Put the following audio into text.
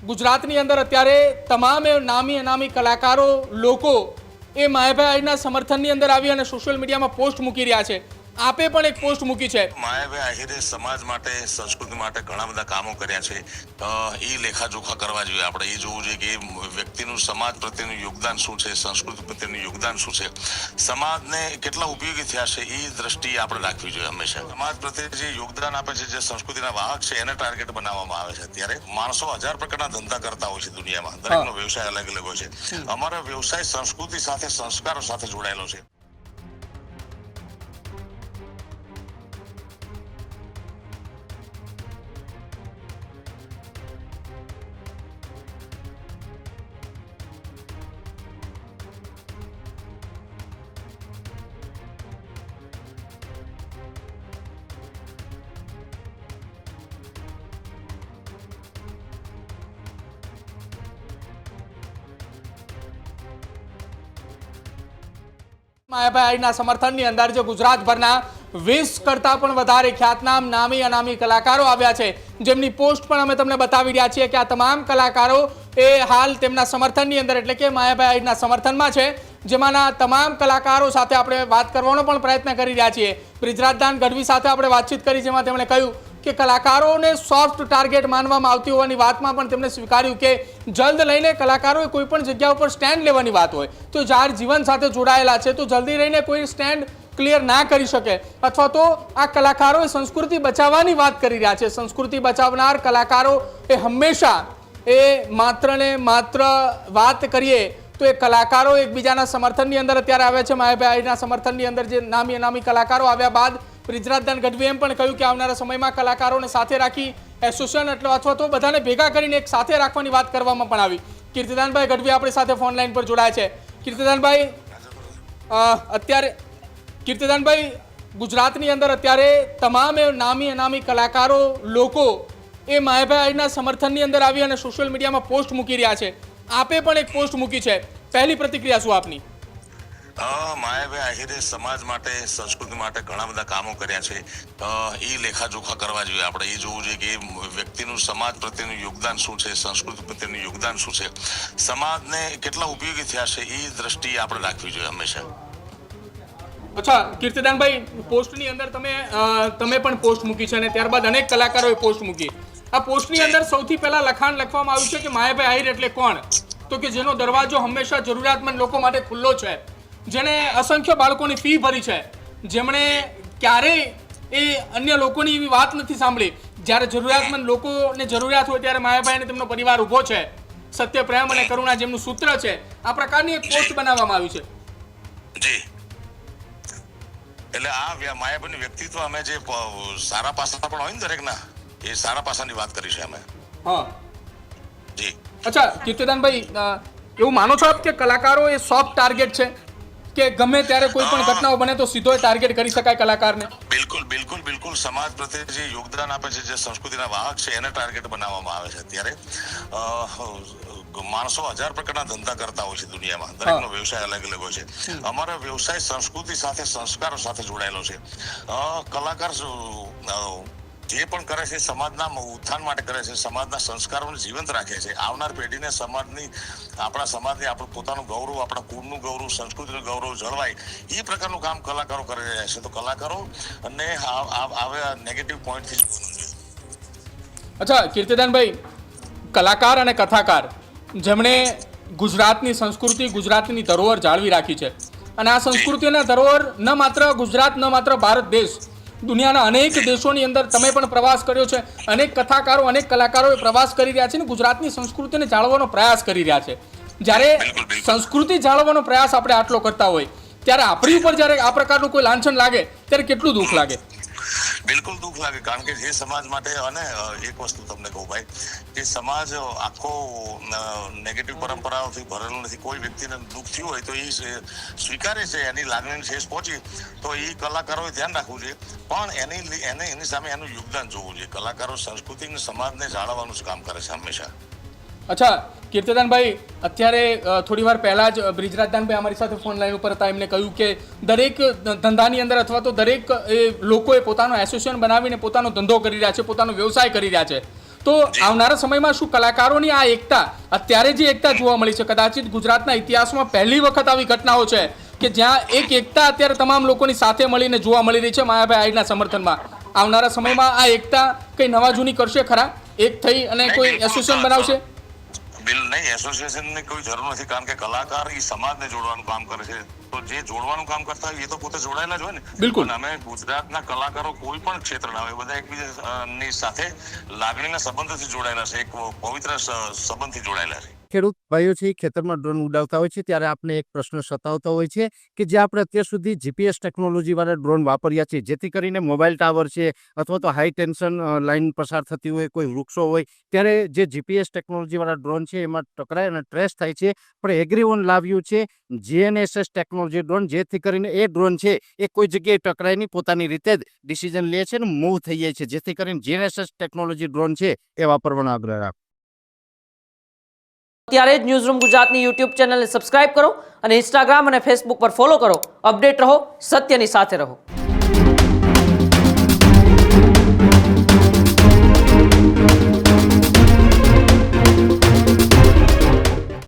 ગુજરાતની અંદર અત્યારે તમામ નામી અનામી કલાકારો લોકો એ માયાભાઈ આહિરના સમર્થનની અંદર આવી અને સોશિયલ મીડિયામાં પોસ્ટ મૂકી રહ્યા છે. આપે પણ એક પોસ્ટ મૂકી છે. માયાભાઈ આહિરે સમાજ માટે સંસ્કૃતિ માટે ઘણા બધા કામો કર્યા છે. એ લેખાજોખા કરવા જોઈએ. આપણે એ જોવું જોઈએ કે વ્યક્તિનું સમાજ પ્રત્યેનું યોગદાન શું છે, સંસ્કૃતિ પ્રત્યેનું યોગદાન શું છે, સમાજને કેટલા ઉપયોગી થયા છે, એ દ્રષ્ટિએ આપણે રાખવી જોઈએ હંમેશા. સમાજ પ્રત્યે જે યોગદાન આપે છે, જે સંસ્કૃતિના વાહક છે, એને ટાર્ગેટ બનાવવામાં આવે છે. અત્યારે માણસો 1000 પ્રકારના ધંધા કરતા હોય છે દુનિયામાં. દરેકનો વ્યવસાય અલગ અલગ હોય છે. અમારો વ્યવસાય સંસ્કૃતિ સાથે, સંસ્કારો સાથે જોડાયેલો છે. માયાભાઈ આહિરના સમર્થનની અંદર જે ગુજરાતભરના 20 કરતાં પણ વધારે ખ્યાતનામ નામી અનામી કલાકારો આવ્યા છે, જેમની પોસ્ટ પણ અમે તમને બતાવી રહ્યા છીએ કે આ તમામ કલાકારો એ હાલ તેમના સમર્થનની અંદર એટલે કે માયાભાઈ આહિરના સમર્થનમાં છે. જેમાંના તમામ કલાકારો સાથે આપણે વાત કરવાનો પણ પ્રયત્ન કરી રહ્યા છીએ. બ્રિજરાજદાન ગઢવી સાથે આપણે વાતચીત કરી, જેમાં તેમણે કહ્યું કે કલાકારોને સોફ્ટ ટાર્ગેટ માનવામાં આવતી હોવાની વાતમાં પણ તેમણે સ્વીકાર્યું કે જલ્દ લઈને કલાકારોએ કોઈ પણ જગ્યા ઉપર સ્ટેન્ડ લેવાની વાત હોય તો જાહેર જીવન સાથે જોડાયેલા છે તો જલ્દી રહીને કોઈ સ્ટેન્ડ ક્લિયર ના કરી શકે, અથવા તો આ કલાકારોએ સંસ્કૃતિ બચાવવાની વાત કરી રહ્યા છે. સંસ્કૃતિ બચાવનાર કલાકારો એ હંમેશા એ માત્ર ને માત્ર વાત કરીએ તો એ કલાકારો એકબીજાના સમર્થનની અંદર અત્યારે આવ્યા છે. માયાભાઈ આહિરના સમર્થનની અંદર જે નામી અનામી કલાકારો આવ્યા બાદ બ્રિજરાજદાન ગઢવીએ એમ પણ કહ્યું કે આવનારા સમયમાં કલાકારોને સાથે રાખી એસોસિએશન અથવા તો બધાને ભેગા કરીને એક સાથે રાખવાની વાત કરવામાં પણ આવી. કીર્તિદાનભાઈ ગઢવી આપણી સાથે ફોન લાઈન પર જોડાય છે. કીર્તિદાનભાઈ, અત્યારે કીર્તિદાનભાઈ, ગુજરાતની અંદર અત્યારે તમામ નામી અનામી કલાકારો લોકો એ માયાભાઈ આહિરના સમર્થનની અંદર આવી અને સોશિયલ મીડિયામાં પોસ્ટ મૂકી રહ્યા છે. આપે પણ એક પોસ્ટ મૂકી છે. પહેલી પ્રતિક્રિયા શું આપની? માયાભાઈ આહિરે સમાજ માટે, સંસ્કૃતિ માટે ઘણા બધા કામો કર્યા છે. એ લેખાજોખા કરવા જોઈએ. આપણે એ જોવું જોઈએ કે વ્યક્તિનું સમાજ પ્રત્યેનું યોગદાન શું છે, સંસ્કૃતિ પ્રત્યેનું યોગદાન શું છે, સમાજને કેટલા ઉપયોગી થયા છે, એ દ્રષ્ટિએ આપણે રાખવી જોઈએ હંમેશા. અચ્છા કીર્તિદાનભાઈ, પોસ્ટની અંદર તમે પણ પોસ્ટ મૂકી છે અને ત્યારબાદ અનેક કલાકારોએ પોસ્ટ મૂકી. આ પોસ્ટની અંદર સૌથી પહેલા લખાણ લખવામાં આવ્યું છે કે માયાભાઈ આહિર એટલે કોણ? તો કે જેનો દરવાજો હંમેશા જરૂરિયાતમંદ લોકો માટે ખુલ્લો છે, જેણે અસંખ્ય બાળકોની ફી ભરી છે, જેમણે ક્યારેય એ અન્ય લોકોની એવી વાત નથી સાંભળી. જ્યારે જરૂરિયાતમંદ લોકોને જરૂરિયાત હોય ત્યારે માયાભાઈ અને તેમનો પરિવાર ઊભો છે. સત્ય, પ્રેમ અને કરુણા જેમનું સૂત્ર છે. આ પ્રકારની એક પોસ્ટ બનાવવામાં આવી છે. જી, એટલે આ માયાભાઈનું વ્યક્તિત્વ અમે જે સારા પાસા પણ હોય ને દરેકના, એ સારા પાસાની વાત કરી છે અમે. હા જી. અચ્છા કીર્તિદાનભાઈ, એવું માનો છો આપ કે કલાકારો એ સોફ્ટ ટાર્ગેટ છે કે ગમે ત્યારે કોઈ પણ ઘટનાઓ બને તો સીધો ટાર્ગેટ કરી શકાય કલાકારને? બિલકુલ બિલકુલ બિલકુલ. સમાજ પ્રત્યે જે યોગદાન આપે છે, જે સંસ્કૃતિના વાહક છે, એને ટાર્ગેટ બનાવવામાં આવે છે. અત્યારે માણસો 1000 પ્રકારના ધંધા કરતા હોય છે દુનિયામાં. દરેકનો વ્યવસાય અલગ અલગ હોય છે. અમારો વ્યવસાય સંસ્કૃતિ સાથે, સંસ્કારો સાથે જોડાયેલો છે. કલાકાર જે પણ કરે છે સમાજના ઉત્થાન માટે કરે છે, સમાજના સંસ્કારોને જીવંત રાખે છે. આવનાર પેઢીને સમાજની, આપણા સમાજની, આપણું પોતાનું ગૌરવ, આપણા કુળનું ગૌરવ, સંસ્કૃતિનું ગૌરવ જળવાય, એ પ્રકારનું કામ કલાકારો કરી રહ્યા છે. તો કલાકારો અને આવા નેગેટિવ પોઈન્ટથી. અચ્છા કીર્તિદાનભાઈ, કલાકાર અને કથાકાર જેમણે ગુજરાતની સંસ્કૃતિ, ગુજરાતની ધરોહર જાળવી રાખી છે અને આ સંસ્કૃતિ અને ધરોહર ન માત્ર ગુજરાત, ન માત્ર ભારત દેશ, દુનિયાના અનેક દેશોની અંદર તમે પણ પ્રવાસ કર્યો છે. અનેક કથાકારો, અનેક કલાકારો પ્રવાસ કરી રહ્યા છે અને ગુજરાતની સંસ્કૃતિને જાળવવાનો પ્રયાસ કરી રહ્યા છે. જ્યારે સંસ્કૃતિ જાળવવાનો પ્રયાસ આપણે આટલો કરતા હોય ત્યારે આપણી ઉપર જ્યારે આ પ્રકારનું કોઈ લાંછન લાગે ત્યારે કેટલું દુઃખ લાગે? બિલકુલ દુઃખ લાગે, કારણ કે જે સમાજ માટે, અને એક વસ્તુ તમને કહું ભાઈ, કે સમાજ આખો નેગેટિવ પરંપરાઓથી ભરેલો નથી. કોઈ વ્યક્તિને દુઃખ થયું હોય તો એ સ્વીકારે છે, એની લાગણીને ઠેસ પહોંચી તો એ કલાકારોએ ધ્યાન રાખવું જોઈએ, પણ એની સામે એનું યોગદાન જોવું જોઈએ. કલાકારો સંસ્કૃતિ અને સમાજને જાળવવાનું જ કામ કરે છે હંમેશા. અચ્છા કીર્તિદાનભાઈ, અત્યારે થોડી વાર પહેલા જ બ્રિજરાજદાનભાઈ અમારી સાથે ફોન લાઈન ઉપર હતા. એમને કહ્યું કે દરેક ધંધાની અંદર અથવા તો દરેક લોકોએ પોતાનો એસોસિએશન બનાવીને પોતાનો ધંધો કરી રહ્યા છે, પોતાનો વ્યવસાય કરી રહ્યા છે. તો આવનારા સમયમાં શું કલાકારોની આ એકતા, અત્યારે જે એકતા જોવા મળી છે, કદાચિત ગુજરાતના ઇતિહાસમાં પહેલી વખત આવી ઘટનાઓ છે કે જ્યાં એક એકતા અત્યારે તમામ લોકોની સાથે મળીને જોવા મળી રહી છે માયાભાઈ આહિરના સમર્થનમાં. આવનારા સમયમાં આ એકતા કઈ નવા જૂની કરશે ખરા, એક થઈ અને કોઈ એસોસિએશન બનાવશે? બિલ નહીં, એસોસિએશનની કોઈ જરૂર નથી, કારણ કે કલાકાર એ સમાજને જોડવાનું કામ કરે છે. તો જે જોડવાનું કામ કરતા હોય એ તો પોતે જોડાયેલા જ હોય ને. બિલકુલ. અને અમે ગુજરાતના કલાકારો કોઈ પણ ક્ષેત્રના હોય, બધા એકબીજાની સાથે લાગણીના સંબંધથી જોડાયેલા છે, એક પવિત્ર સંબંધથી જોડાયેલા છે. ખેડૂત ભાઈઓ છે ખેતરમાં ડ્રોન ઉડાવતા હોય છે ત્યારે આપણે એક પ્રશ્ન સતાવતો હોય છે કે જે આપણે અત્યાર સુધી જીપીએસ ટેકનોલોજી વાળા ડ્રોન વાપર્યા છે, જેથી કરીને મોબાઈલ ટાવર છે અથવા તો હાઈ ટેન્શન લાઈન પસાર થતી હોય, કોઈ વૃક્ષો હોય, ત્યારે જે જીપીએસ ટેકનોલોજી વાળા ડ્રોન છે એમાં ટકરાય અને ટ્રેસ થાય છે. પણ એગ્રીવન લાવ્યું છે GNSS ટેકનોલોજી ડ્રોન, જેથી કરીને એ ડ્રોન છે એ કોઈ જગ્યાએ ટકરાય નહીં, પોતાની રીતે જ ડિસિઝન લે છે અને મૂવ થઈ જાય છે, જેથી કરીને GNSS ટેકનોલોજી ડ્રોન છે એ વાપરવાનો આગ્રહ રાખો. અત્યારે જ ન્યૂઝરૂમ ગુજરાતની યુટ્યુબ ચેનલને સબસ્ક્રાઇબ કરો અને ઇન્સ્ટાગ્રામ અને ફેસબુક પર ફોલો કરો. અપડેટ રહો, સત્યની સાથે રહો.